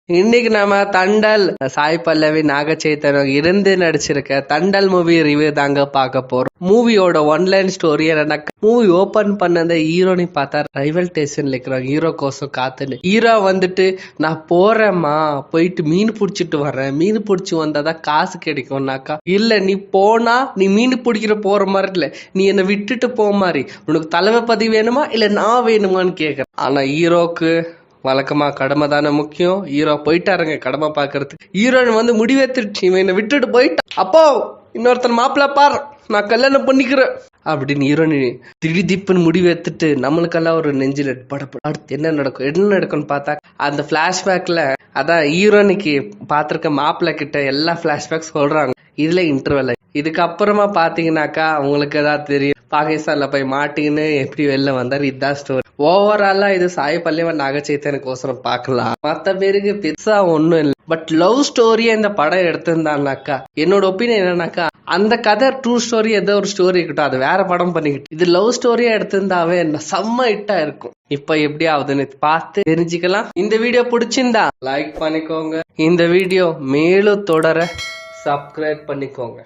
இன்னைக்கு நம்ம தண்டல் சாய் பல்லவி நாக சைத்தன்யம் இருந்து நடிச்சிருக்க தண்டல் மூவி ரிவ்யூ தாங்க பார்க்க போறோம். மூவியோட ஒன்லைன் ஸ்டோரி என்னன்னா, மூவி ஓபன் பண்ணத ஹீரோனி பார்த்தா ரயில்வே ஸ்டேஷன்ல இருக்கிறாங்க ஹீரோ கோசம் காத்துன்னு. ஹீரோ வந்துட்டு நான் போறேம்மா, போயிட்டு மீன் பிடிச்சிட்டு வர்றேன், மீன் பிடிச்சி வந்தாதான் காசு கிடைக்கும்னாக்கா, இல்ல நீ போனா நீ மீன் பிடிக்கிற போற மாதிரி இல்ல, நீ என்னை விட்டுட்டு போ மாதிரி, உனக்கு தலைமை வேணுமா இல்ல நான் வேணுமான்னு கேக்குறேன். ஆனா ஹீரோக்கு வழக்கமா கடமை தானே முக்கியம். ஹீரோ போயிட்டாருங்க கடமை பாக்குறதுக்கு. ஹீரோயின் வந்து முடிவெடுத்துருச்சு, இவன் என்ன விட்டுட்டு போயிட்டான், அப்போ இன்னொருத்தன் மாப்பிள்ள பாரு, நான் கல்யாணம் பண்ணிக்கிறேன் அப்படின்னு ஹீரோயின் திடீப்புன்னு முடிவு எடுத்துட்டு நம்மளுக்கெல்லாம் ஒரு நெஞ்சில் படப்படும். அடுத்து என்ன நடக்கும்னு பார்த்தா அந்த பிளாஷ்பேக்ல அதான் ஹீரோனிக்கு பாத்திருக்க மாப்பிள்ள கிட்ட எல்லா பிளாஷ்பேக் சொல்றாங்க. இதுல இன்டர்வெல் இதுக்கப்புறமா பாத்தீங்கன்னாக்கா அவங்களுக்கு ஏதாவது தெரியும், பாகிஸ்தான்ல போய் மாட்டின்னு எப்படி வெளில வந்தாரு. இதுதான் ஸ்டோரி. ஓவராலா இது சாய் பல்லவன் நாக சைத்தன்யக்கோசரம் பார்க்கலாம், மத்த பேருக்கு பெருசா ஒண்ணும் இல்லை. பட் லவ் ஸ்டோரியா இந்த படம் எடுத்திருந்தாங்கனாக்கா, என்னோட ஒப்பீனியன் என்னன்னாக்கா, அந்த கதை ட்ரூ ஸ்டோரி ஏதோ ஒரு ஸ்டோரி இருக்கட்டும், அது வேற படம் பண்ணிக்கிட்டு இது லவ் ஸ்டோரியா எடுத்திருந்தாவே செம்ம ஹிட்டா இருக்கும். இப்ப எப்படி ஆகுதுன்னு பார்த்து தெரிஞ்சுக்கலாம். இந்த வீடியோ பிடிச்சிருந்தா லைக் பண்ணிக்கோங்க. இந்த வீடியோ மேலும் தொடர சப்ஸ்கிரைப் பண்ணிக்கோங்க.